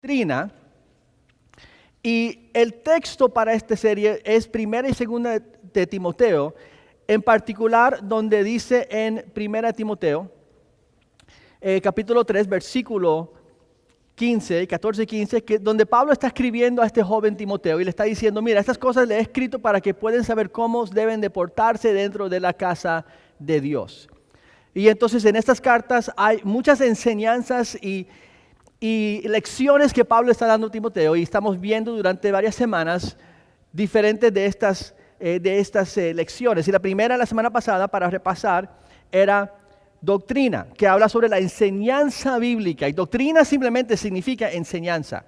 doctrina. Y el texto para esta serie es Primera y Segunda de Timoteo, en particular donde dice en Primera Timoteo, capítulo 3, versículo 15, 14 y 15, donde Pablo está escribiendo a este joven Timoteo y le está diciendo, mira, estas cosas le he escrito para que puedan saber cómo deben de portarse dentro de la casa de Dios. Y entonces en estas cartas hay muchas enseñanzas y lecciones que Pablo está dando a Timoteo, y estamos viendo durante varias semanas diferentes de estas lecciones. Y la primera, la semana pasada, para repasar, era doctrina, que habla sobre la enseñanza bíblica. Y doctrina simplemente significa enseñanza.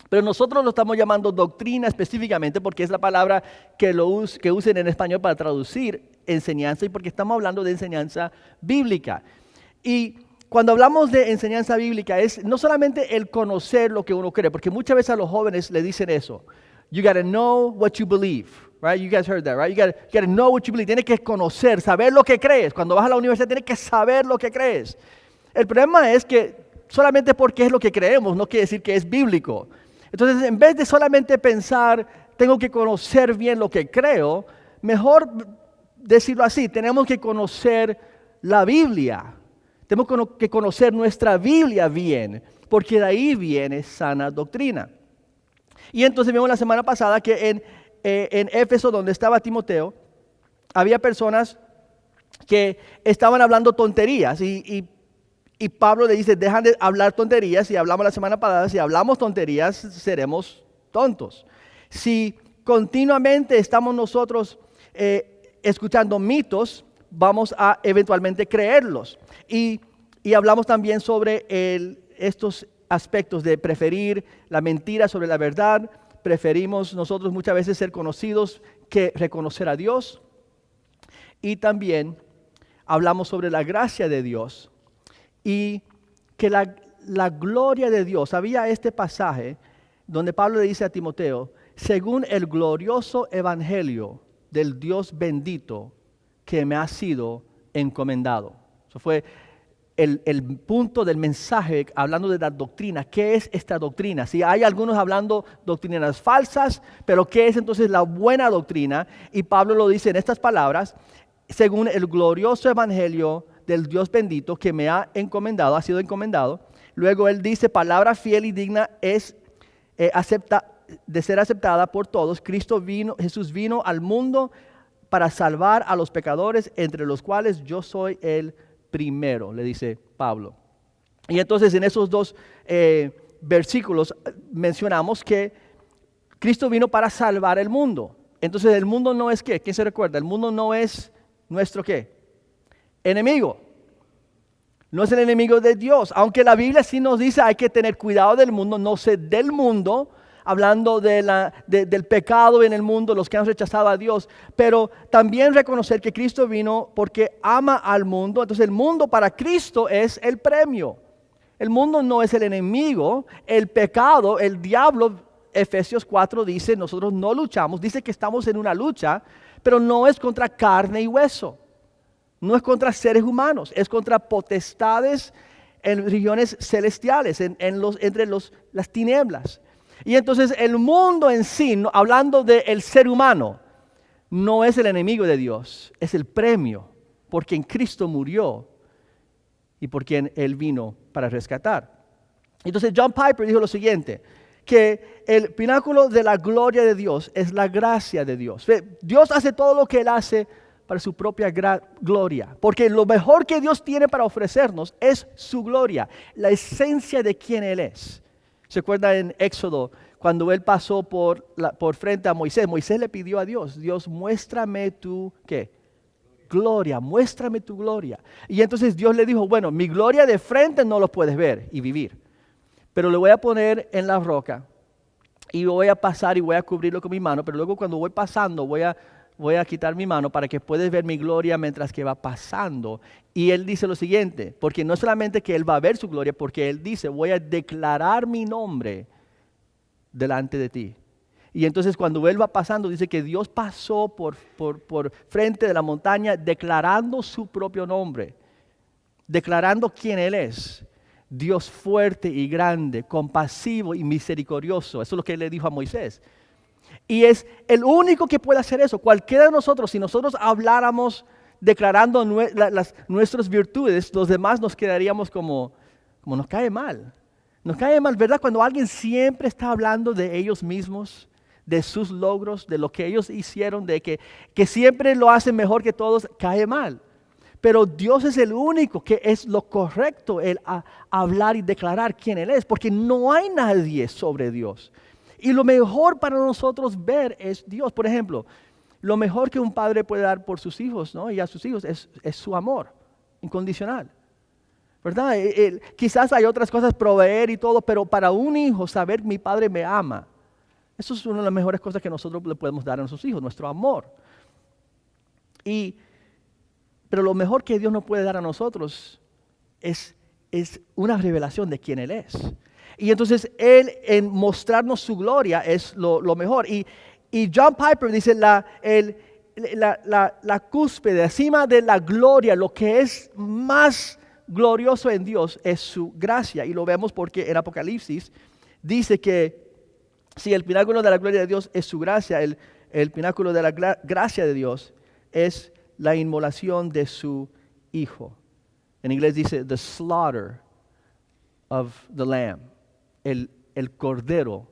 Pero nosotros lo estamos llamando doctrina específicamente porque es la palabra que usen en español para traducir enseñanza, y porque estamos hablando de enseñanza bíblica. Y cuando hablamos de enseñanza bíblica es no solamente el conocer lo que uno cree, porque muchas veces a los jóvenes le dicen eso. You got to know what you believe, right? You guys heard that, right? You got to know what you believe. Tienes que conocer, saber lo que crees. Cuando vas a la universidad tienes que saber lo que crees. El problema es que solamente porque es lo que creemos no quiere decir que es bíblico. Entonces, en vez de solamente pensar, tengo que conocer bien lo que creo, mejor decirlo así, tenemos que conocer la Biblia. Tenemos que conocer nuestra Biblia bien, porque de ahí viene sana doctrina. Y entonces vimos la semana pasada que en Éfeso, donde estaba Timoteo, había personas que estaban hablando tonterías. Y Pablo le dice, dejan de hablar tonterías. Y hablamos la semana pasada, si hablamos tonterías, seremos tontos. Si continuamente estamos nosotros escuchando mitos, vamos a eventualmente creerlos. Y hablamos también sobre estos aspectos de preferir la mentira sobre la verdad. Preferimos nosotros muchas veces ser conocidos que reconocer a Dios. Y también hablamos sobre la gracia de Dios y que la gloria de Dios. Había este pasaje donde Pablo le dice a Timoteo, según el glorioso evangelio del Dios bendito que me ha sido encomendado. Eso fue el punto del mensaje hablando de la doctrina. ¿Qué es esta doctrina? Si hay algunos hablando doctrinas falsas, pero ¿qué es entonces la buena doctrina? Y Pablo lo dice en estas palabras, según el glorioso evangelio del Dios bendito que me ha encomendado, ha sido encomendado. Luego él dice, palabra fiel y digna es de ser aceptada por todos. Jesús vino al mundo para salvar a los pecadores, entre los cuales yo soy el primero, le dice Pablo. Y entonces en esos dos versículos mencionamos que Cristo vino para salvar el mundo. Entonces el mundo no es ¿qué? ¿Quién se recuerda? El mundo no es nuestro ¿qué? Enemigo. No es el enemigo de Dios. Aunque la Biblia sí nos dice hay que tener cuidado del mundo, no ser del mundo, hablando del pecado en el mundo, los que han rechazado a Dios, pero también reconocer que Cristo vino porque ama al mundo. Entonces el mundo para Cristo es el premio. El mundo no es el enemigo, el pecado, el diablo. Efesios 4 dice, nosotros no luchamos, dice que estamos en una lucha, pero no es contra carne y hueso, no es contra seres humanos, es contra potestades en regiones celestiales, entre las tinieblas. Y entonces el mundo en sí, hablando del ser humano, no es el enemigo de Dios, es el premio por quien Cristo murió y por quien Él vino para rescatar. Entonces John Piper dijo lo siguiente, que el pináculo de la gloria de Dios es la gracia de Dios. Dios hace todo lo que Él hace para su propia gloria, porque lo mejor que Dios tiene para ofrecernos es su gloria, la esencia de quien Él es. ¿Se acuerda en Éxodo cuando él pasó por frente a Moisés? Moisés le pidió a Dios, Dios, muéstrame tu, ¿qué? Gloria, muéstrame tu gloria. Y entonces Dios le dijo, bueno, mi gloria de frente no lo puedes ver y vivir, pero le voy a poner en la roca y voy a pasar y voy a cubrirlo con mi mano, pero luego cuando voy pasando voy a quitar mi mano para que puedas ver mi gloria mientras que va pasando. Y él dice lo siguiente, porque no solamente que él va a ver su gloria, porque él dice, voy a declarar mi nombre delante de ti. Y entonces cuando él va pasando, dice que Dios pasó por frente de la montaña declarando su propio nombre, declarando quién Él es. Dios fuerte y grande, compasivo y misericordioso. Eso es lo que Él le dijo a Moisés. Y es el único que puede hacer eso. Cualquiera de nosotros, si nosotros habláramos declarando nuestras virtudes, los demás nos quedaríamos como nos cae mal. Nos cae mal, ¿verdad? Cuando alguien siempre está hablando de ellos mismos, de sus logros, de lo que ellos hicieron, de que siempre lo hacen mejor que todos, cae mal. Pero Dios es el único que es lo correcto, el hablar y declarar quién Él es, porque no hay nadie sobre Dios. Y lo mejor para nosotros ver es Dios. Por ejemplo, lo mejor que un padre puede dar por sus hijos, ¿no? Y a sus hijos es su amor incondicional, ¿verdad? Quizás hay otras cosas, proveer y todo, pero para un hijo saber mi padre me ama, eso es una de las mejores cosas que nosotros le podemos dar a nuestros hijos, nuestro amor. Pero lo mejor que Dios nos puede dar a nosotros es una revelación de quién Él es. Y entonces Él en mostrarnos su gloria es lo mejor. Y John Piper dice la cúspide, encima de la gloria, lo que es más glorioso en Dios es su gracia. Y lo vemos porque en Apocalipsis dice que si el pináculo de la gloria de Dios es su gracia, el pináculo de la gracia de Dios es la inmolación de su Hijo. En inglés dice the slaughter of the lamb, el cordero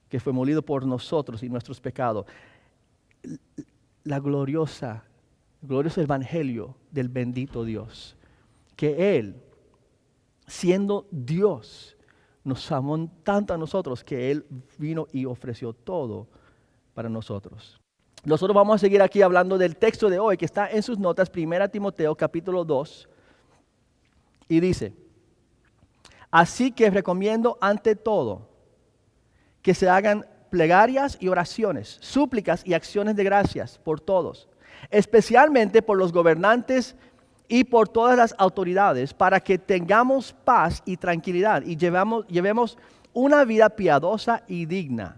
que fue molido por nosotros y nuestros pecados. La glorioso evangelio del bendito Dios, que Él, siendo Dios, nos amó tanto a nosotros que Él vino y ofreció todo para nosotros. Nosotros vamos a seguir aquí hablando del texto de hoy que está en sus notas, 1 Timoteo capítulo 2, y dice: así que recomiendo ante todo que se hagan plegarias y oraciones, súplicas y acciones de gracias por todos, especialmente por los gobernantes y por todas las autoridades, para que tengamos paz y tranquilidad y llevemos una vida piadosa y digna.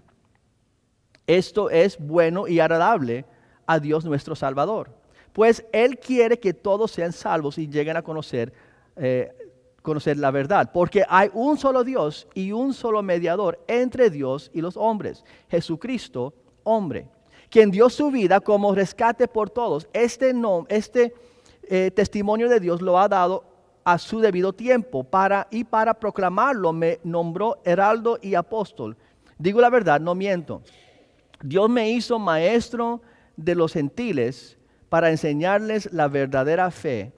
Esto es bueno y agradable a Dios nuestro Salvador, pues Él quiere que todos sean salvos y lleguen a conocer la verdad, porque hay un solo Dios y un solo mediador entre Dios y los hombres, Jesucristo, hombre, quien dio su vida como rescate por todos. Este testimonio de Dios lo ha dado a su debido tiempo, para proclamarlo me nombró heraldo y apóstol. Digo la verdad, no miento. Dios me hizo maestro de los gentiles para enseñarles la verdadera fe.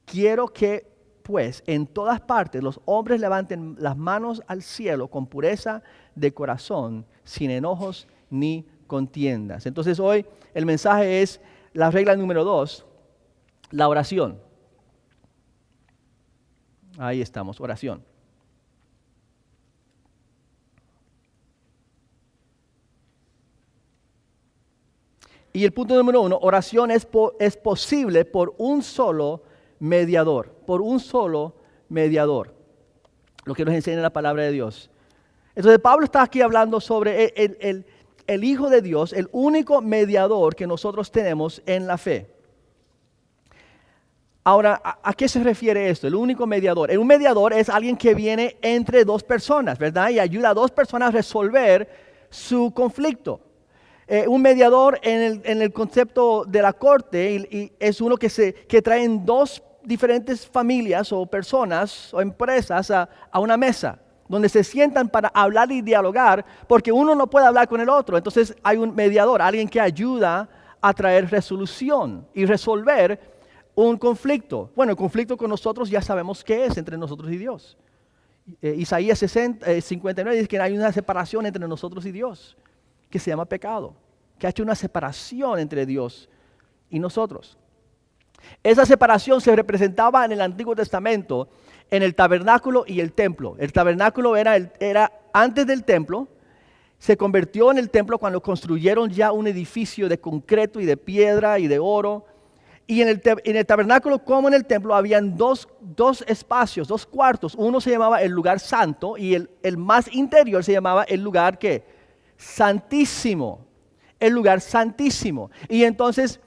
Quiero que, pues, en todas partes los hombres levanten las manos al cielo con pureza de corazón, sin enojos ni contiendas. Entonces hoy el mensaje es la regla número 2, la oración. Ahí estamos, oración. Y el punto número 1, oración es posible por un solo mediador, lo que nos enseña la palabra de Dios. Entonces Pablo está aquí hablando sobre el Hijo de Dios, el único mediador que nosotros tenemos en la fe. Ahora, ¿a qué se refiere esto? El único mediador. Un mediador es alguien que viene entre dos personas, ¿verdad? Y ayuda a dos personas a resolver su conflicto. Un mediador en el concepto de la corte y es uno que traen dos diferentes familias o personas o empresas a una mesa, donde se sientan para hablar y dialogar, porque uno no puede hablar con el otro. Entonces hay un mediador, alguien que ayuda a traer resolución y resolver un conflicto. Bueno, el conflicto con nosotros ya sabemos qué es entre nosotros y Dios. Isaías 59 dice que hay una separación entre nosotros y Dios, que se llama pecado, que ha hecho una separación entre Dios y nosotros. Esa separación se representaba en el Antiguo Testamento en el tabernáculo y el templo. El tabernáculo era antes del templo, se convirtió en el templo cuando construyeron ya un edificio de concreto y de piedra y de oro. Y en el tabernáculo como en el templo habían dos espacios, dos cuartos. Uno se llamaba el lugar santo y el más interior se llamaba el lugar ¿qué? Santísimo. El lugar santísimo. Y entonces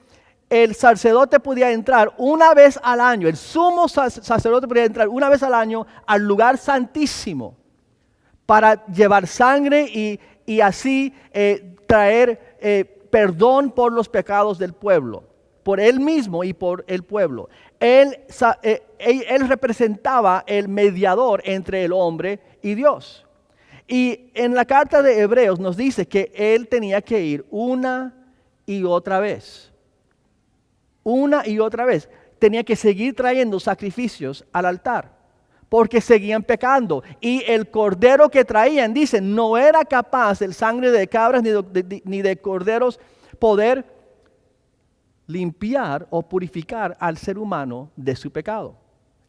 el sacerdote podía entrar una vez al año, el sumo sacerdote podía entrar una vez al año al lugar santísimo para llevar sangre y así traer perdón por los pecados del pueblo, por él mismo y por el pueblo. Él representaba el mediador entre el hombre y Dios. Y en la carta de Hebreos nos dice que él tenía que ir una y otra vez. Una y otra vez. Tenía que seguir trayendo sacrificios al altar, porque seguían pecando. Y el cordero que traían, dice, no era capaz el sangre de cabras ni de corderos poder limpiar o purificar al ser humano de su pecado.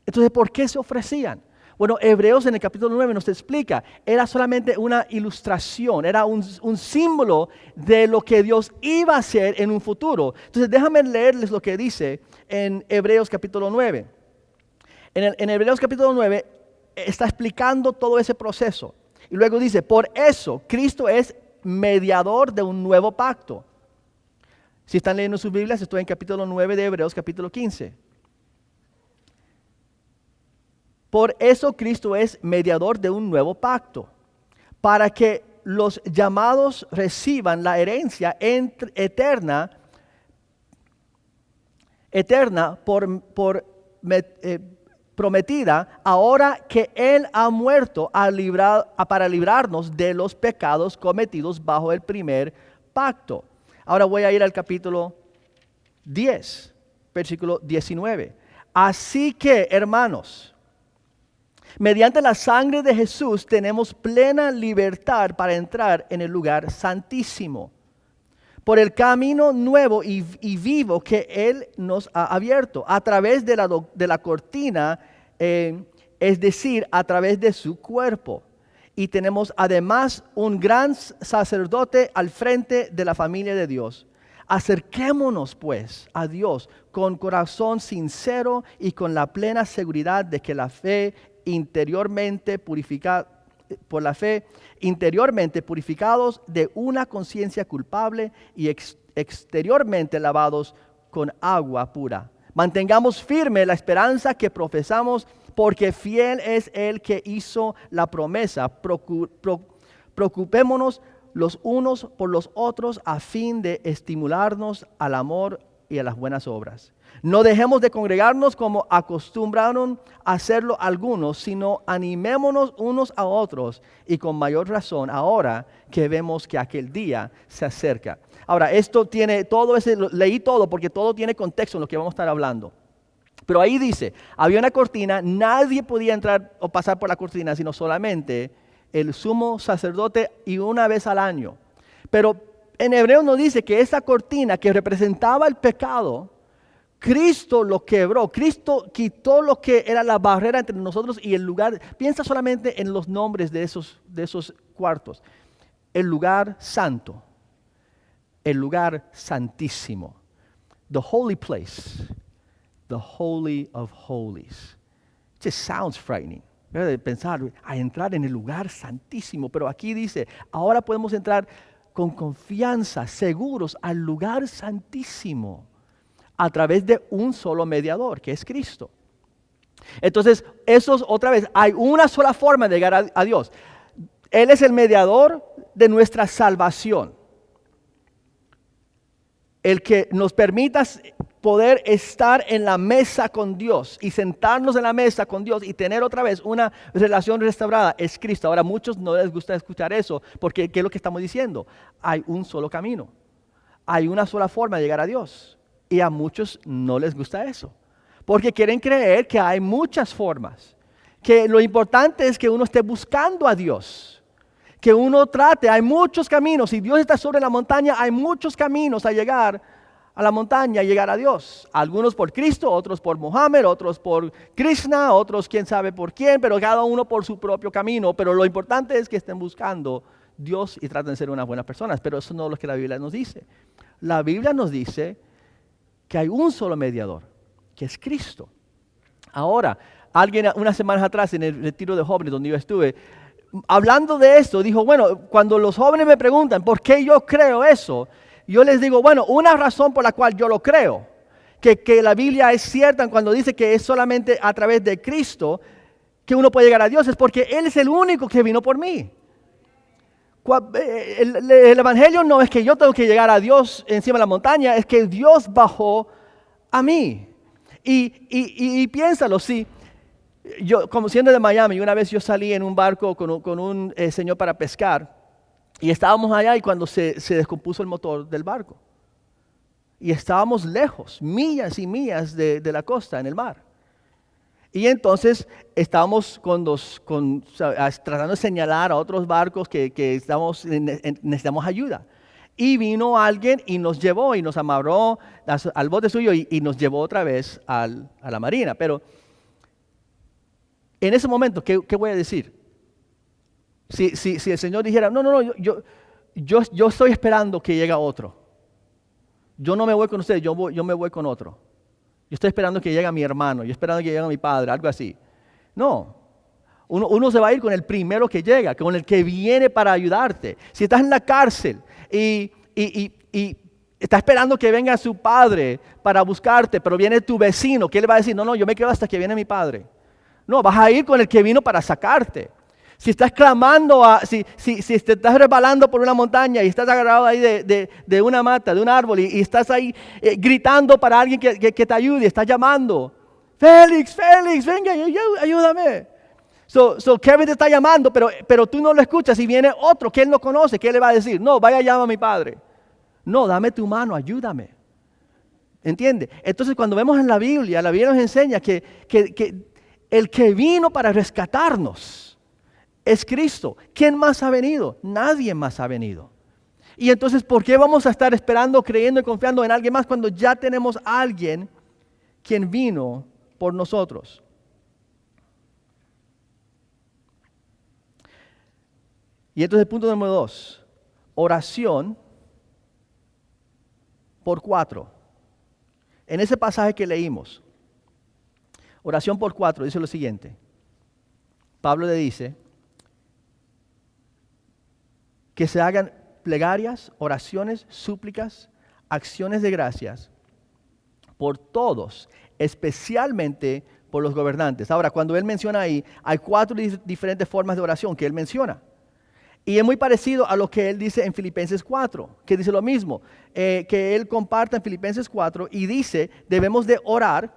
Entonces, ¿por qué se ofrecían? Bueno, Hebreos en el capítulo 9 nos explica, era solamente una ilustración, era un símbolo de lo que Dios iba a hacer en un futuro. Entonces, déjame leerles lo que dice en Hebreos capítulo 9. En Hebreos capítulo 9 está explicando todo ese proceso. Y luego dice, por eso Cristo es mediador de un nuevo pacto. Si están leyendo sus Biblias, estoy en capítulo 9 de Hebreos capítulo 15. Por eso Cristo es mediador de un nuevo pacto, para que los llamados reciban la herencia eterna prometida, ahora que Él ha muerto para librarnos de los pecados cometidos bajo el primer pacto. Ahora voy a ir al capítulo 10, versículo 19. Así que, hermanos, mediante la sangre de Jesús tenemos plena libertad para entrar en el lugar santísimo, por el camino nuevo y vivo que Él nos ha abierto, a través de la cortina, es decir, a través de su cuerpo. Y tenemos además un gran sacerdote al frente de la familia de Dios. Acerquémonos pues a Dios con corazón sincero y con la plena seguridad de que la fe interiormente purificados de una conciencia culpable y exteriormente lavados con agua pura. Mantengamos firme la esperanza que profesamos, porque fiel es el que hizo la promesa. Preocupémonos los unos por los otros a fin de estimularnos al amor y a las buenas obras. No dejemos de congregarnos como acostumbraron a hacerlo algunos, sino animémonos unos a otros, y con mayor razón ahora que vemos que aquel día se acerca. Ahora, esto tiene todo leí todo porque todo tiene contexto en lo que vamos a estar hablando. Pero ahí dice, había una cortina, nadie podía entrar o pasar por la cortina, sino solamente el sumo sacerdote y una vez al año. Pero en Hebreo nos dice que esa cortina que representaba el pecado, Cristo lo quebró. Cristo quitó lo que era la barrera entre nosotros y el lugar. Piensa solamente en los nombres de esos cuartos. El lugar santo, el lugar santísimo, the holy place, the holy of holies. It just sounds frightening. De pensar a entrar en el lugar santísimo, pero aquí dice, ahora podemos entrar con confianza, seguros al lugar santísimo, a través de un solo mediador, que es Cristo. Entonces, eso es otra vez, hay una sola forma de llegar a Dios. Él es el mediador de nuestra salvación. El que nos permita poder estar en la mesa con Dios y sentarnos en la mesa con Dios y tener otra vez una relación restaurada es Cristo. Ahora, a muchos no les gusta escuchar eso, porque ¿qué es lo que estamos diciendo? Hay un solo camino, hay una sola forma de llegar a Dios. Y a muchos no les gusta eso, porque quieren creer que hay muchas formas, que lo importante es que uno esté buscando a Dios, que uno trate, hay muchos caminos, si Dios está sobre la montaña, hay muchos caminos a llegar a la montaña y llegar a Dios. Algunos por Cristo, otros por Mohammed, otros por Krishna, otros quién sabe por quién, pero cada uno por su propio camino. Pero lo importante es que estén buscando Dios y traten de ser unas buenas personas, pero eso no es lo que la Biblia nos dice. La Biblia nos dice que hay un solo mediador, que es Cristo. Ahora, alguien unas semanas atrás en el retiro de jóvenes donde yo estuve, hablando de esto, dijo, bueno, cuando los jóvenes me preguntan por qué yo creo eso, Yo les digo, bueno, una razón por la cual yo lo creo, que la Biblia es cierta cuando dice que es solamente a través de Cristo que uno puede llegar a Dios, es porque Él es el único que vino por mí. El Evangelio no es que yo tengo que llegar a Dios encima de la montaña, es que Dios bajó a mí. Y piénsalo, sí. Yo, como siendo de Miami, una vez yo salí en un barco con un señor para pescar y estábamos allá y cuando se descompuso el motor del barco. Y estábamos lejos, millas y millas de la costa, en el mar. Y entonces estábamos tratando de señalar a otros barcos que necesitamos ayuda. Y vino alguien y nos llevó y nos amarró al bote suyo y nos llevó otra vez a la marina. Pero en ese momento, ¿qué voy a decir? Si el Señor dijera, no, yo estoy esperando que llegue otro. Yo no me voy con ustedes, yo me voy con otro. Yo estoy esperando que llegue mi hermano, yo esperando que llegue mi padre, algo así. No, uno se va a ir con el primero que llega, con el que viene para ayudarte. Si estás en la cárcel y está esperando que venga su padre para buscarte, pero viene tu vecino, ¿qué le va a decir? No, yo me quedo hasta que viene mi padre. No, vas a ir con el que vino para sacarte. Si estás clamando, si te estás resbalando por una montaña y estás agarrado ahí de una mata, de un árbol y estás ahí gritando para alguien que te ayude, estás llamando, Félix, venga, ayúdame. Kevin te está llamando, pero tú no lo escuchas y viene otro que él no conoce, ¿qué le va a decir? No, vaya, llama a mi padre. No, dame tu mano, ayúdame. ¿Entiende? Entonces cuando vemos en la Biblia nos enseña que el que vino para rescatarnos es Cristo. ¿Quién más ha venido? Nadie más ha venido. Y entonces, ¿por qué vamos a estar esperando, creyendo y confiando en alguien más cuando ya tenemos a alguien quien vino por nosotros? Y entonces el punto número 2, oración por 4. En ese pasaje que leímos, oración por 4, dice lo siguiente. Pablo le dice que se hagan plegarias, oraciones, súplicas, acciones de gracias por todos, especialmente por los gobernantes. Ahora, cuando él menciona ahí, hay 4 diferentes formas de oración que él menciona. Y es muy parecido a lo que él dice en Filipenses 4, que dice lo mismo, que él comparta en Filipenses 4 y dice, debemos de orar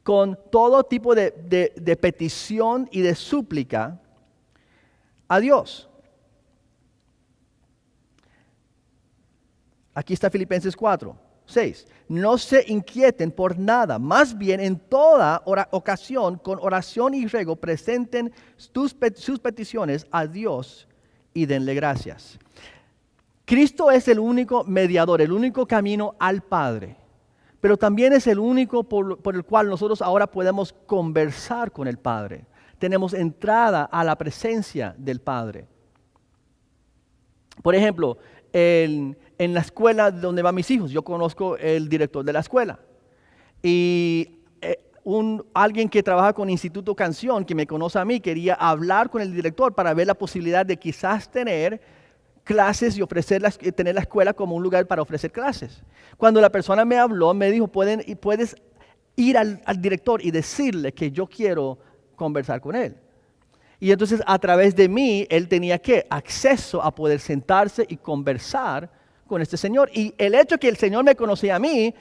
con todo tipo de petición y de súplica a Dios. Aquí está Filipenses 4, 6. No se inquieten por nada, más bien en toda ocasión, con oración y ruego, presenten sus peticiones a Dios y denle gracias. Cristo es el único mediador, el único camino al Padre, pero también es el único por el cual nosotros ahora podemos conversar con el Padre. Tenemos entrada a la presencia del Padre. Por ejemplo, en la escuela donde van mis hijos, yo conozco el director de la escuela. Y alguien que trabaja con Instituto Canción, que me conoce a mí, quería hablar con el director para ver la posibilidad de quizás tener clases y tener la escuela como un lugar para ofrecer clases. Cuando la persona me habló, me dijo, puedes ir al director y decirle que yo quiero conversar con él. Y entonces a través de mí, él tenía acceso a poder sentarse y conversar con este señor. Y el hecho que el Señor me conocía a mí,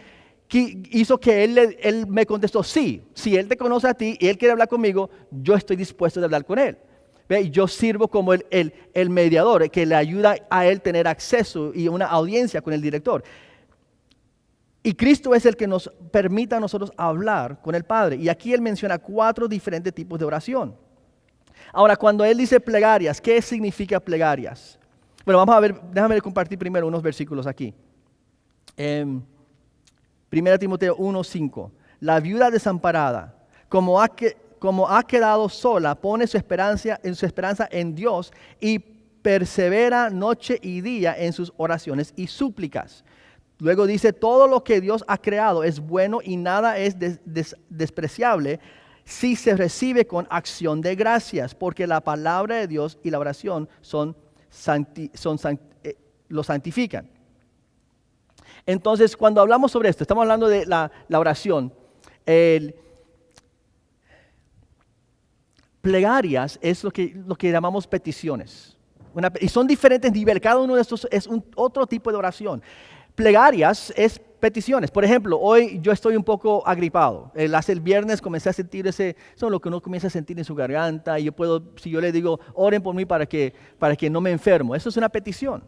hizo que él me contestó, sí, si él te conoce a ti y él quiere hablar conmigo, yo estoy dispuesto a hablar con él. ¿Ve? Yo sirvo como el mediador, que le ayuda a él tener acceso y una audiencia con el director. Y Cristo es el que nos permite a nosotros hablar con el Padre. Y aquí él menciona 4 diferentes tipos de oración. Ahora, cuando él dice plegarias, ¿qué significa plegarias? Bueno, vamos a ver, déjame compartir primero unos versículos aquí. 1 Timoteo 1:5. La viuda desamparada, como ha quedado sola, pone su esperanza en Dios y persevera noche y día en sus oraciones y súplicas. Luego dice, todo lo que Dios ha creado es bueno y nada es despreciable si se recibe con acción de gracias, porque la palabra de Dios y la oración lo santifican. Entonces, cuando hablamos sobre esto, estamos hablando de la oración. El, plegarias es lo que llamamos peticiones. Y son diferentes niveles. Cada uno de estos es otro tipo de oración. Plegarias es peticiones. Por ejemplo, hoy yo estoy un poco agripado. El viernes comencé a sentir eso es lo que uno comienza a sentir en su garganta. Y si yo le digo, oren por mí para que no me enfermo. Eso es una petición.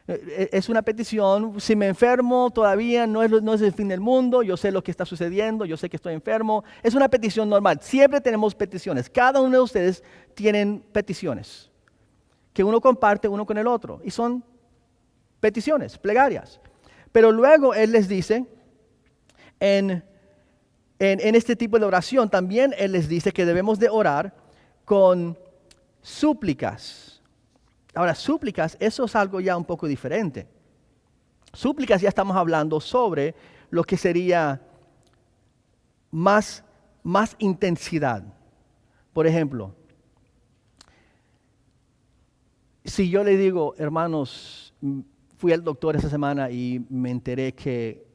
Es una petición. Si me enfermo todavía no es el fin del mundo. Yo sé lo que está sucediendo. Yo sé que estoy enfermo. Es una petición normal. Siempre tenemos peticiones. Cada uno de ustedes tienen peticiones que uno comparte uno con el otro. Y son peticiones, plegarias. Pero luego Él les dice, en este tipo de oración, también Él les dice que debemos de orar con súplicas. Ahora, súplicas, eso es algo ya un poco diferente. Súplicas ya estamos hablando sobre lo que sería más intensidad. Por ejemplo, si yo le digo, hermanos, fui al doctor esa semana y me enteré que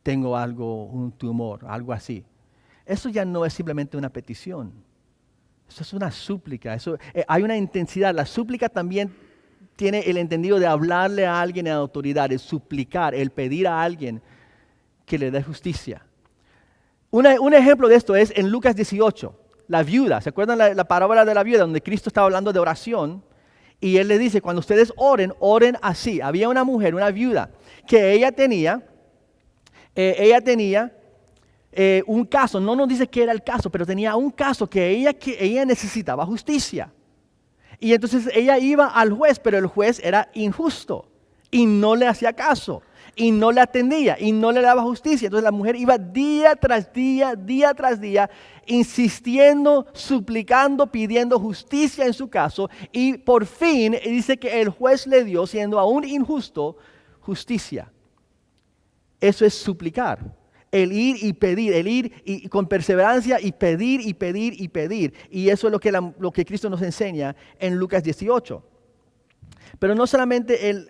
tengo un tumor, algo así. Eso ya no es simplemente una petición. Eso es una súplica. Hay una intensidad. La súplica también tiene el entendido de hablarle a alguien en autoridad, el suplicar, el pedir a alguien que le dé justicia. Un ejemplo de esto es en Lucas 18, la viuda. ¿Se acuerdan la parábola de la viuda donde Cristo estaba hablando de oración? Y Él le dice, cuando ustedes oren, oren así. Había una mujer, una viuda, que ella tenía un caso, no nos dice qué era el caso, pero tenía un caso que ella necesitaba justicia. Y entonces ella iba al juez, pero el juez era injusto y no le hacía caso y no le atendía y no le daba justicia. Entonces la mujer iba día tras día, insistiendo, suplicando, pidiendo justicia en su caso, y por fin dice que el juez le dio, siendo aún injusto, justicia. Eso es suplicar. El ir y pedir, el ir y con perseverancia y pedir y pedir y pedir. Y eso es lo que Cristo nos enseña en Lucas 18. Pero no solamente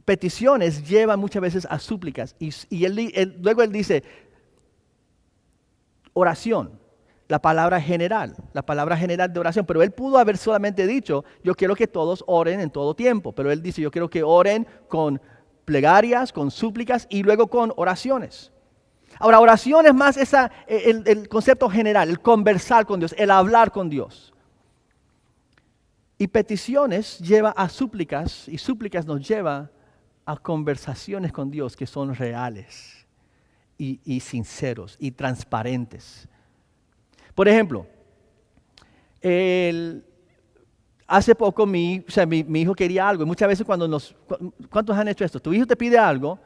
peticiones llevan muchas veces a súplicas. Y luego él dice, oración, la palabra general de oración. Pero él pudo haber solamente dicho, yo quiero que todos oren en todo tiempo. Pero él dice, yo quiero que oren con plegarias, con súplicas y luego con oraciones. Ahora, oración es más el concepto general, el conversar con Dios, el hablar con Dios. Y peticiones lleva a súplicas y súplicas nos lleva a conversaciones con Dios que son reales y sinceros y transparentes. Por ejemplo, hace poco mi hijo quería algo y muchas veces ¿cuántos han hecho esto? Tu hijo te pide algo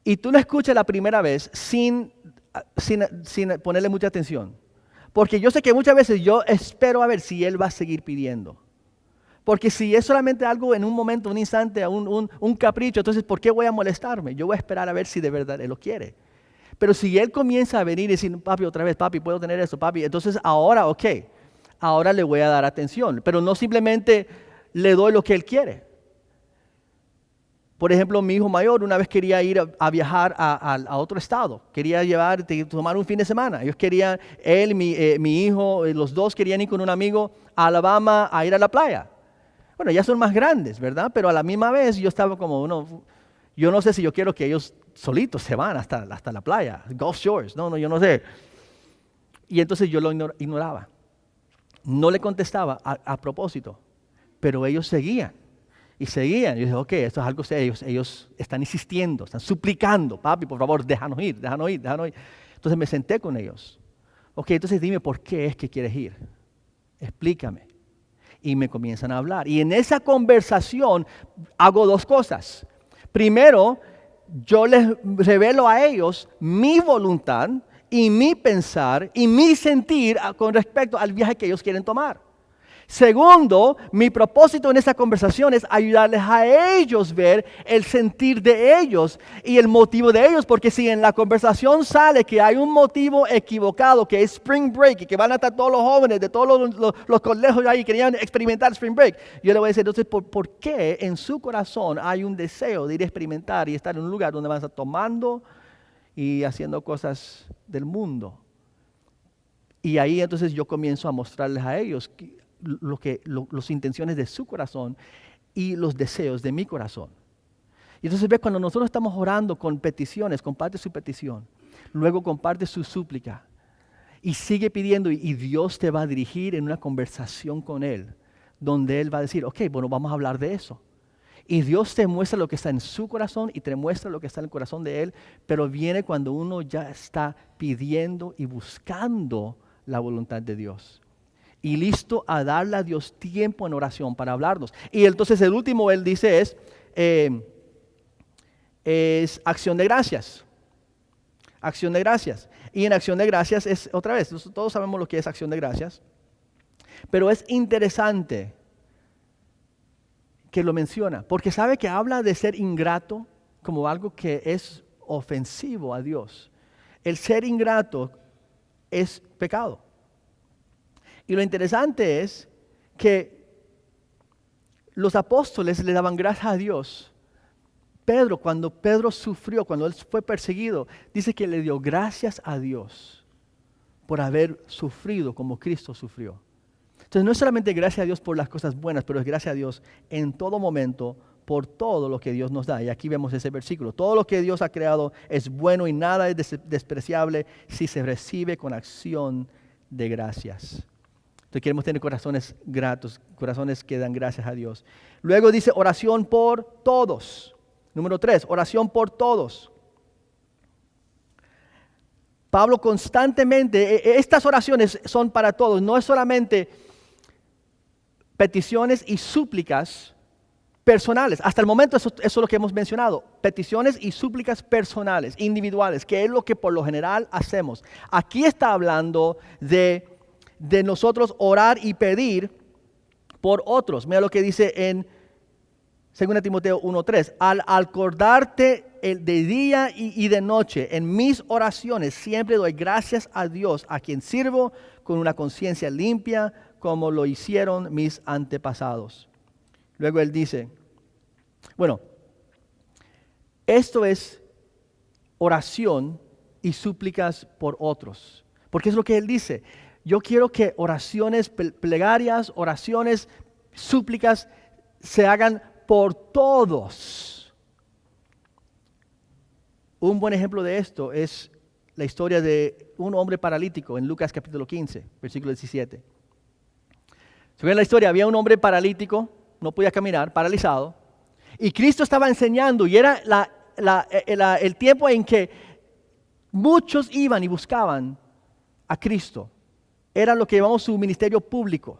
y tú lo escuchas la primera vez sin ponerle mucha atención. Porque yo sé que muchas veces yo espero a ver si él va a seguir pidiendo. Porque si es solamente algo en un momento, un instante, un capricho, entonces ¿por qué voy a molestarme? Yo voy a esperar a ver si de verdad él lo quiere. Pero si él comienza a venir y decir, papi, otra vez, papi, ¿puedo tener eso, papi? Entonces ahora, ahora le voy a dar atención. Pero no simplemente le doy lo que él quiere. Por ejemplo, mi hijo mayor una vez quería ir a viajar a otro estado. Quería tomar un fin de semana. Ellos querían, mi hijo, los dos querían ir con un amigo a Alabama a ir a la playa. Bueno, ya son más grandes, ¿verdad? Pero a la misma vez yo estaba yo no sé si yo quiero que ellos solitos se van hasta la playa, Gulf Shores, no, yo no sé. Y entonces yo lo ignoraba. No le contestaba a propósito, pero ellos seguían. Y seguían. Yo dije, ok, esto es algo serio. Ellos están insistiendo, están suplicando. Papi, por favor, déjanos ir. Entonces me senté con ellos. Ok, entonces dime por qué es que quieres ir. Explícame. Y me comienzan a hablar. Y en esa conversación hago dos cosas. Primero, yo les revelo a ellos mi voluntad y mi pensar y mi sentir con respecto al viaje que ellos quieren tomar. Segundo, mi propósito en esta conversación es ayudarles a ellos ver el sentir de ellos y el motivo de ellos, porque si en la conversación sale que hay un motivo equivocado, que es Spring Break y que van a estar todos los jóvenes de todos los colegios ahí querían experimentar Spring Break, yo le voy a decir, entonces, ¿por qué en su corazón hay un deseo de ir a experimentar y estar en un lugar donde van a estar tomando y haciendo cosas del mundo? Y ahí entonces yo comienzo a mostrarles a ellos las intenciones de su corazón y los deseos de mi corazón. Y entonces ve, cuando nosotros estamos orando con peticiones, comparte su petición, luego comparte su súplica y sigue pidiendo y Dios te va a dirigir en una conversación con Él, donde Él va a decir, ok, bueno, vamos a hablar de eso. Y Dios te muestra lo que está en su corazón y te muestra lo que está en el corazón de Él, pero viene cuando uno ya está pidiendo y buscando la voluntad de Dios. Y listo a darle a Dios tiempo en oración para hablarnos. Y entonces el último él dice es acción de gracias. Acción de gracias. Y en acción de gracias es, otra vez, todos sabemos lo que es acción de gracias. Pero es interesante que lo menciona, porque sabe que habla de ser ingrato como algo que es ofensivo a Dios. El ser ingrato es pecado. Y lo interesante es que los apóstoles le daban gracias a Dios. Pedro, cuando Pedro sufrió, cuando él fue perseguido, dice que le dio gracias a Dios por haber sufrido como Cristo sufrió. Entonces no es solamente gracias a Dios por las cosas buenas, pero es gracias a Dios en todo momento por todo lo que Dios nos da. Y aquí vemos ese versículo. Todo lo que Dios ha creado es bueno y nada es despreciable si se recibe con acción de gracias. Entonces queremos tener corazones gratos, corazones que dan gracias a Dios. Luego dice oración por todos. Número 3, oración por todos. Pablo constantemente, estas oraciones son para todos, no es solamente peticiones y súplicas personales. Hasta el momento eso es lo que hemos mencionado, peticiones y súplicas personales, individuales, que es lo que por lo general hacemos. Aquí está hablando de nosotros orar y pedir por otros. Mira lo que dice en 2 Timoteo 1:3. Al acordarte de día y de noche en mis oraciones, siempre doy gracias a Dios, a quien sirvo con una conciencia limpia, como lo hicieron mis antepasados. Luego él dice, bueno, esto es oración y súplicas por otros. Porque es lo que él dice. Yo quiero que oraciones plegarias, oraciones, súplicas se hagan por todos. Un buen ejemplo de esto es la historia de un hombre paralítico en Lucas capítulo 15, versículo 17. Si ven la historia, había un hombre paralítico, no podía caminar, paralizado, y Cristo estaba enseñando y era el tiempo en que muchos iban y buscaban a Cristo. Era lo que llamamos su ministerio público,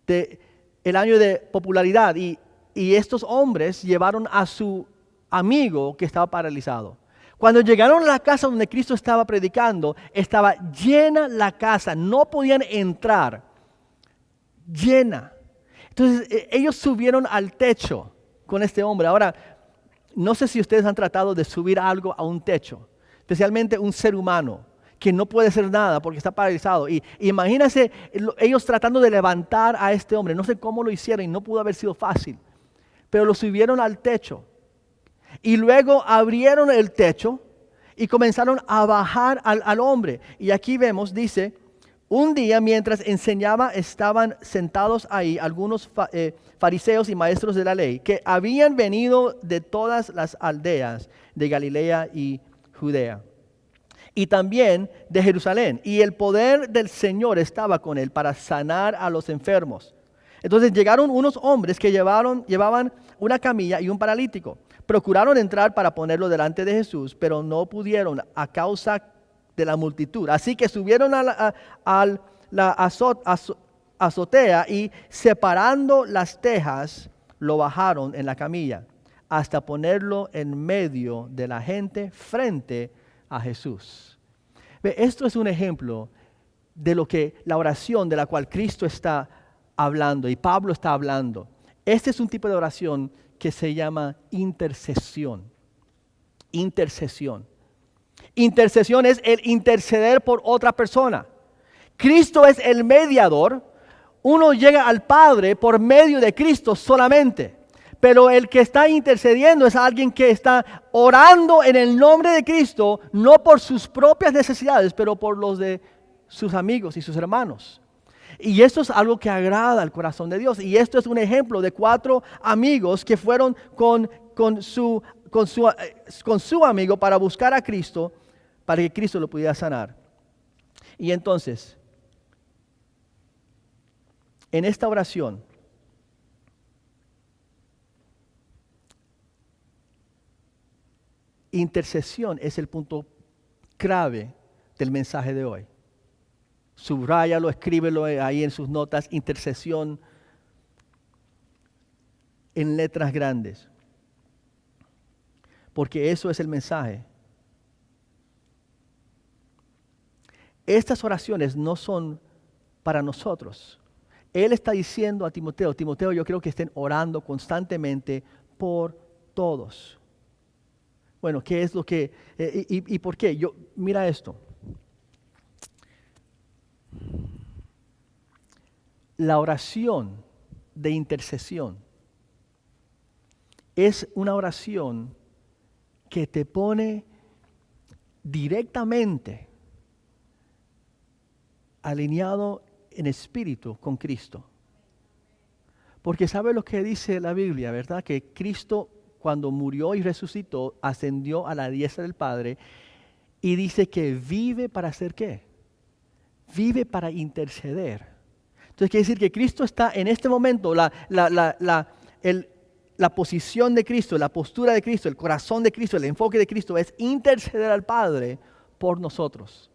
el año de popularidad. Y estos hombres llevaron a su amigo que estaba paralizado. Cuando llegaron a la casa donde Cristo estaba predicando, estaba llena la casa, no podían entrar, llena. Entonces ellos subieron al techo con este hombre. Ahora, no sé si ustedes han tratado de subir algo a un techo, especialmente un ser humano que no puede hacer nada porque está paralizado. Y imagínense ellos tratando de levantar a este hombre. No sé cómo lo hicieron y no pudo haber sido fácil. Pero lo subieron al techo. Y luego abrieron el techo y comenzaron a bajar al hombre. Y aquí vemos, dice, un día mientras enseñaba estaban sentados ahí algunos fariseos y maestros de la ley que habían venido de todas las aldeas de Galilea y Judea. Y también de Jerusalén. Y el poder del Señor estaba con él para sanar a los enfermos. Entonces llegaron unos hombres que llevaban una camilla y un paralítico. Procuraron entrar para ponerlo delante de Jesús, pero no pudieron a causa de la multitud. Así que subieron a la azotea y separando las tejas, lo bajaron en la camilla hasta ponerlo en medio de la gente frente a Jesús. Esto es un ejemplo de lo que la oración de la cual Cristo está hablando y Pablo está hablando. Este es un tipo de oración que se llama intercesión. Intercesión. Intercesión es el interceder por otra persona. Cristo es el mediador. Uno llega al Padre por medio de Cristo solamente. Pero el que está intercediendo es alguien que está orando en el nombre de Cristo, no por sus propias necesidades, pero por los de sus amigos y sus hermanos. Y esto es algo que agrada al corazón de Dios. Y esto es un ejemplo de 4 amigos que fueron con su amigo para buscar a Cristo, para que Cristo lo pudiera sanar. Y entonces, en esta oración, intercesión es el punto clave del mensaje de hoy. Subráyalo, escríbelo ahí en sus notas, intercesión en letras grandes. Porque eso es el mensaje. Estas oraciones no son para nosotros. Él está diciendo a Timoteo, yo creo que estén orando constantemente por todos. Bueno, ¿qué es lo que, y por qué? Mira esto. La oración de intercesión es una oración que te pone directamente alineado en espíritu con Cristo. Porque ¿sabe lo que dice la Biblia, verdad? Que Cristo, cuando murió y resucitó, ascendió a la diestra del Padre y dice que vive para hacer ¿qué? Vive para interceder. Entonces quiere decir que Cristo está en este momento, la posición de Cristo, la postura de Cristo, el corazón de Cristo, el enfoque de Cristo es interceder al Padre por nosotros.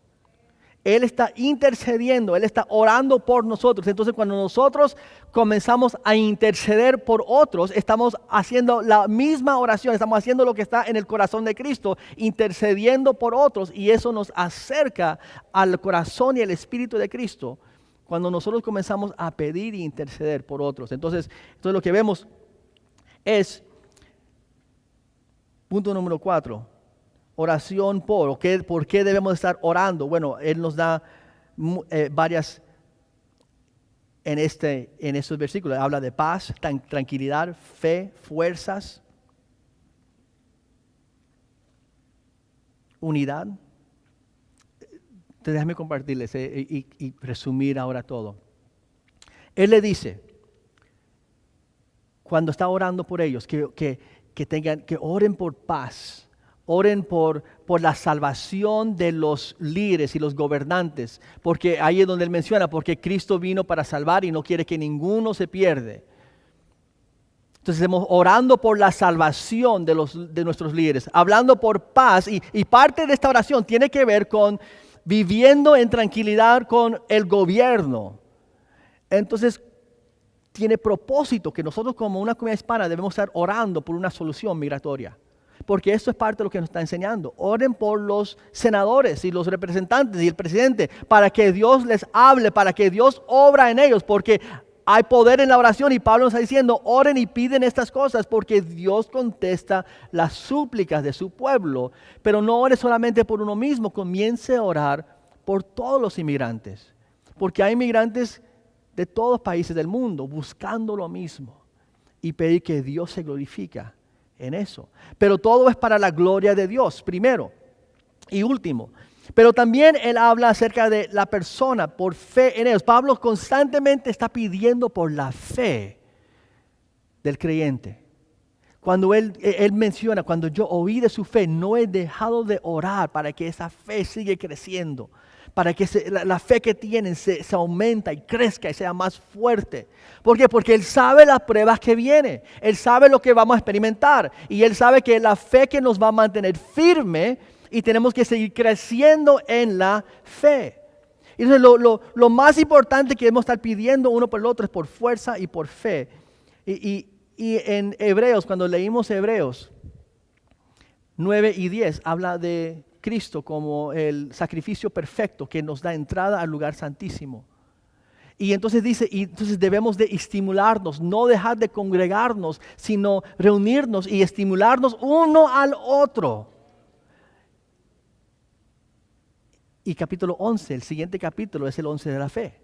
Él está intercediendo, Él está orando por nosotros. Entonces cuando nosotros comenzamos a interceder por otros, estamos haciendo la misma oración, estamos haciendo lo que está en el corazón de Cristo, intercediendo por otros, y eso nos acerca al corazón y al espíritu de Cristo cuando nosotros comenzamos a pedir e interceder por otros. Entonces lo que vemos es, punto número 4, oración por qué debemos estar orando. Bueno, Él nos da varias en estos versículos. Habla de paz, tranquilidad, fe, fuerzas, unidad. Entonces déjame compartirles y resumir ahora todo. Él le dice, cuando está orando por ellos, que oren por paz. Oren por la salvación de los líderes y los gobernantes, porque ahí es donde él menciona, porque Cristo vino para salvar y no quiere que ninguno se pierda. Entonces estamos orando por la salvación de nuestros líderes, hablando por paz, y parte de esta oración tiene que ver con viviendo en tranquilidad con el gobierno. Entonces tiene propósito que nosotros como una comunidad hispana debemos estar orando por una solución migratoria. Porque esto es parte de lo que nos está enseñando. Oren por los senadores y los representantes y el presidente para que Dios les hable, para que Dios obra en ellos, porque hay poder en la oración y Pablo nos está diciendo, oren y piden estas cosas porque Dios contesta las súplicas de su pueblo. Pero no ore solamente por uno mismo, comience a orar por todos los inmigrantes, porque hay inmigrantes de todos los países del mundo buscando lo mismo, y pedir que Dios se glorifica en eso. Pero todo es para la gloria de Dios, primero y último. Pero también él habla acerca de la persona por fe en ellos. Pablo constantemente está pidiendo por la fe del creyente. Cuando él menciona, cuando yo oí de su fe, no he dejado de orar para que esa fe siga creciendo, para que la fe que tienen se aumenta y crezca y sea más fuerte. ¿Por qué? Porque Él sabe las pruebas que vienen, Él sabe lo que vamos a experimentar, y Él sabe que la fe que nos va a mantener firme, y tenemos que seguir creciendo en la fe. Y entonces lo más importante que debemos estar pidiendo uno por el otro es por fuerza y por fe. Y en Hebreos, cuando leímos Hebreos 9 y 10, habla de Cristo como el sacrificio perfecto que nos da entrada al lugar santísimo. Y entonces dice, y entonces debemos de estimularnos, no dejar de congregarnos, sino reunirnos y estimularnos uno al otro. Y capítulo 11, el siguiente capítulo es el 11 de la fe.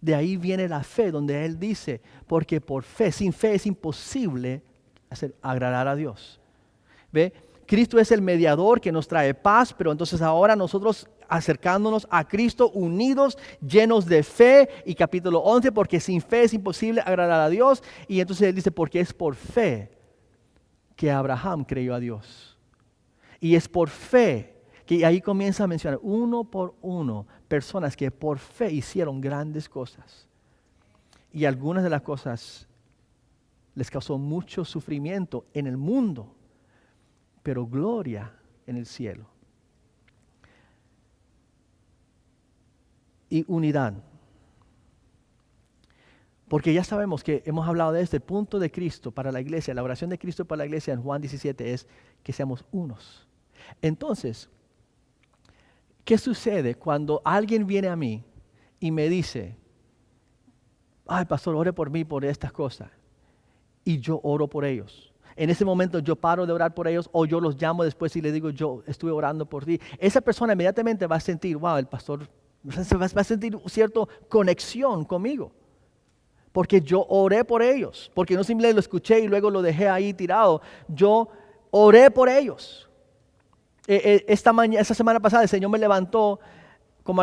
De ahí viene la fe, donde Él dice, porque por fe, sin fe es imposible agradar a Dios. ¿Ve? Cristo es el mediador que nos trae paz, pero entonces ahora nosotros acercándonos a Cristo, unidos, llenos de fe. Y capítulo 11, porque sin fe es imposible agradar a Dios. Y entonces Él dice, porque es por fe que Abraham creyó a Dios. Y es por fe que ahí comienza a mencionar uno por uno personas que por fe hicieron grandes cosas. Y algunas de las cosas les causó mucho sufrimiento en el mundo, pero gloria en el cielo. Y unidad. Porque ya sabemos que hemos hablado de este punto de Cristo para la iglesia, la oración de Cristo para la iglesia en Juan 17 es que seamos unos. Entonces, ¿qué sucede cuando alguien viene a mí y me dice, ay, pastor, ore por mí por estas cosas? Y yo oro por ellos. En ese momento yo paro de orar por ellos o yo los llamo después y les digo, yo estuve orando por ti. Esa persona inmediatamente va a sentir, wow, el pastor va a sentir cierta conexión conmigo. Porque yo oré por ellos. Porque no simplemente lo escuché y luego lo dejé ahí tirado. Yo oré por ellos. Esta semana pasada el Señor me levantó como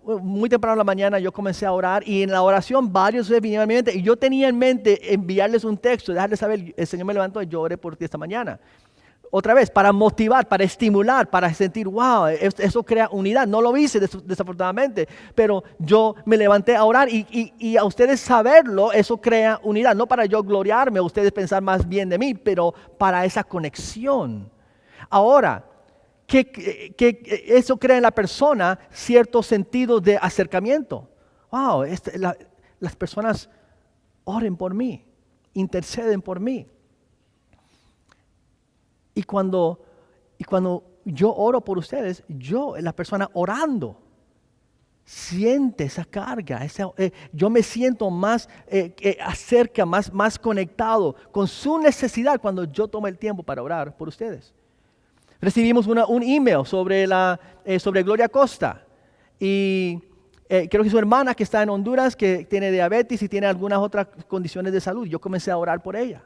muy temprano en la mañana. Yo comencé a orar y en la oración varios de ustedes vinieron a mi mente y yo tenía en mente enviarles un texto, dejarles saber, el Señor me levantó y yo oré por ti esta mañana. Otra vez, para motivar, para estimular, para sentir, wow, eso crea unidad. No lo hice desafortunadamente, pero yo me levanté a orar y a ustedes saberlo, eso crea unidad. No para yo gloriarme, a ustedes pensar más bien de mí, pero para esa conexión. Ahora, que eso crea en la persona cierto sentido de acercamiento. Wow, las personas oren por mí, interceden por mí. Y cuando yo oro por ustedes, la persona orando, siente esa carga, yo me siento más acerca, más conectado con su necesidad cuando yo tomo el tiempo para orar por ustedes. Recibimos un email sobre Gloria Costa y creo que su hermana que está en Honduras, que tiene diabetes y tiene algunas otras condiciones de salud. Yo comencé a orar por ella.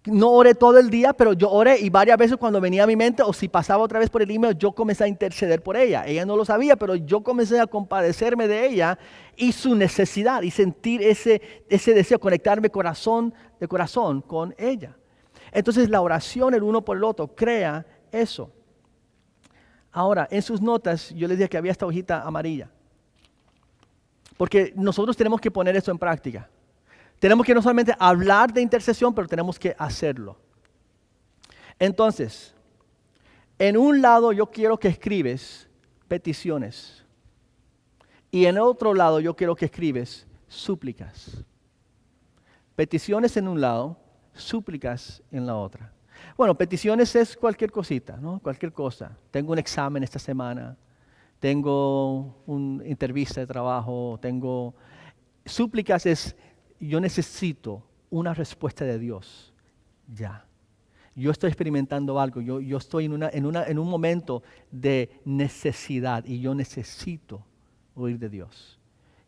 No oré todo el día, pero yo oré y varias veces cuando venía a mi mente o si pasaba otra vez por el email, yo comencé a interceder por ella. Ella no lo sabía, pero yo comencé a compadecerme de ella y su necesidad y sentir ese deseo, conectarme corazón de corazón con ella. Entonces la oración el uno por el otro crea eso. Ahora, en sus notas yo les dije que había esta hojita amarilla. Porque nosotros tenemos que poner esto en práctica. Tenemos que no solamente hablar de intercesión, pero tenemos que hacerlo. Entonces, en un lado yo quiero que escribes peticiones. Y en otro lado yo quiero que escribes súplicas. Peticiones en un lado, súplicas en la otra. Bueno, peticiones es cualquier cosita, ¿no? Cualquier cosa. Tengo un examen esta semana, tengo una entrevista de trabajo, súplicas es, yo necesito una respuesta de Dios, ya. Yo estoy experimentando algo, yo estoy en un momento de necesidad y yo necesito oír de Dios.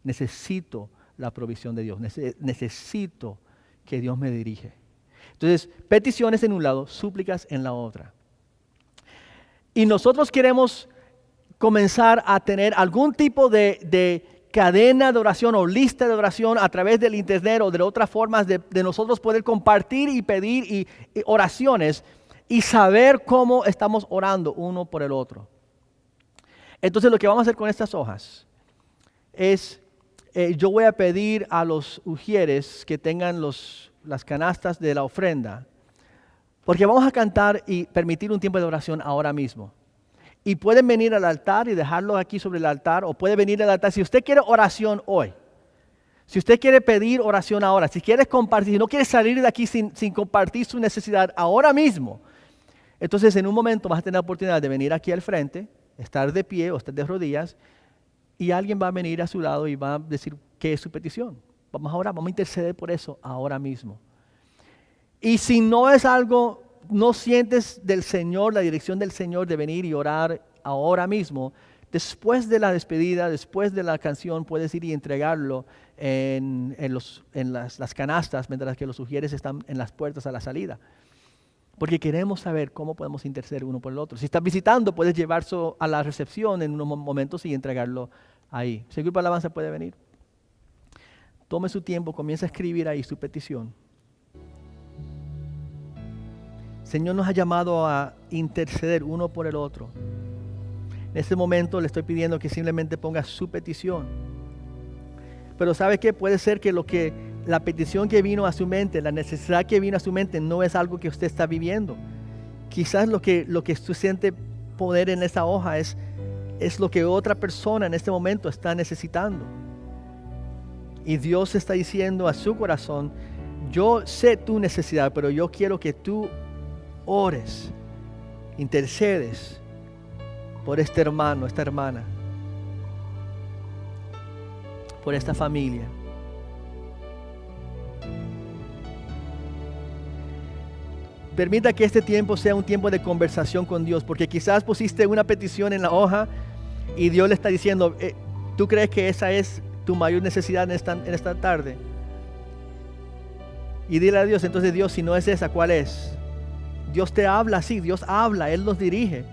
Necesito la provisión de Dios, necesito que Dios me dirige. Entonces, peticiones en un lado, súplicas en la otra. Y nosotros queremos comenzar a tener algún tipo de cadena de oración o lista de oración a través del internet o de otras formas de nosotros poder compartir y pedir y oraciones y saber cómo estamos orando uno por el otro. Entonces, lo que vamos a hacer con estas hojas es, yo voy a pedir a los ujieres que tengan las canastas de la ofrenda, porque vamos a cantar y permitir un tiempo de oración ahora mismo. Y pueden venir al altar y dejarlo aquí sobre el altar, o puede venir al altar. Si usted quiere oración hoy, si usted quiere pedir oración ahora, si quieres compartir, si no quiere salir de aquí sin compartir su necesidad ahora mismo, entonces en un momento vas a tener la oportunidad de venir aquí al frente, estar de pie o estar de rodillas, Y alguien va a venir a su lado y va a decir qué es su petición. Vamos a orar, vamos a interceder por eso ahora mismo. Y si no es algo, no sientes del Señor, la dirección del Señor de venir y orar ahora mismo, después de la despedida, después de la canción, puedes ir y entregarlo en las canastas, mientras que los sugieres están en las puertas a la salida. Porque queremos saber cómo podemos interceder uno por el otro. Si estás visitando, puedes llevarlo a la recepción en unos momentos y entregarlo ahí. Si el grupo de alabanza puede venir. Tome su tiempo, comienza a escribir ahí su petición. El Señor nos ha llamado a interceder uno por el otro. En este momento le estoy pidiendo que simplemente ponga su petición. Pero ¿sabe qué? Puede ser que la petición que vino a su mente, la necesidad que vino a su mente no es algo que usted está viviendo. Quizás lo que usted siente poder en esa hoja es lo que otra persona en este momento está necesitando. Y Dios está diciendo a su corazón, yo sé tu necesidad, pero yo quiero que tú ores, intercedes por este hermano, esta hermana, por esta familia. Permita que este tiempo sea un tiempo de conversación con Dios, porque quizás pusiste una petición en la hoja y Dios le está diciendo, ¿tú crees que esa es tu mayor necesidad en esta tarde? Y dile a Dios, entonces Dios, si no es esa, ¿cuál es? Dios te habla así, Dios habla, Él nos dirige.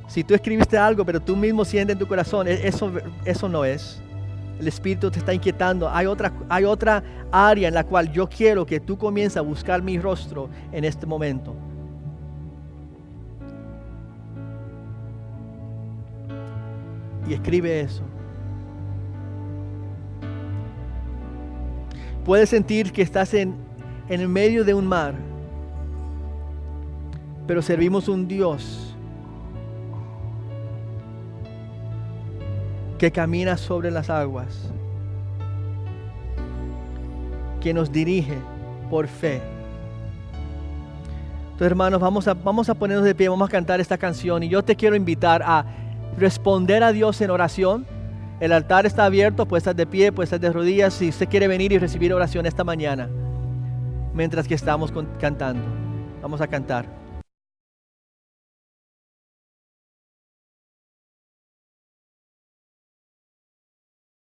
Si tú escribiste algo, pero tú mismo sientes en tu corazón, eso no es. El Espíritu te está inquietando. Hay otra área en la cual yo quiero que tú comiences a buscar mi rostro en este momento. Y escribe eso. Puedes sentir que estás en el medio de un mar, pero servimos un Dios que camina sobre las aguas, que nos dirige por fe. Entonces, hermanos, vamos a ponernos de pie, vamos a cantar esta canción y yo te quiero invitar a responder a Dios en oración. El altar está abierto, puede estar de pie, puede estar de rodillas, si usted quiere venir y recibir oración esta mañana, mientras que estamos cantando. Vamos a cantar.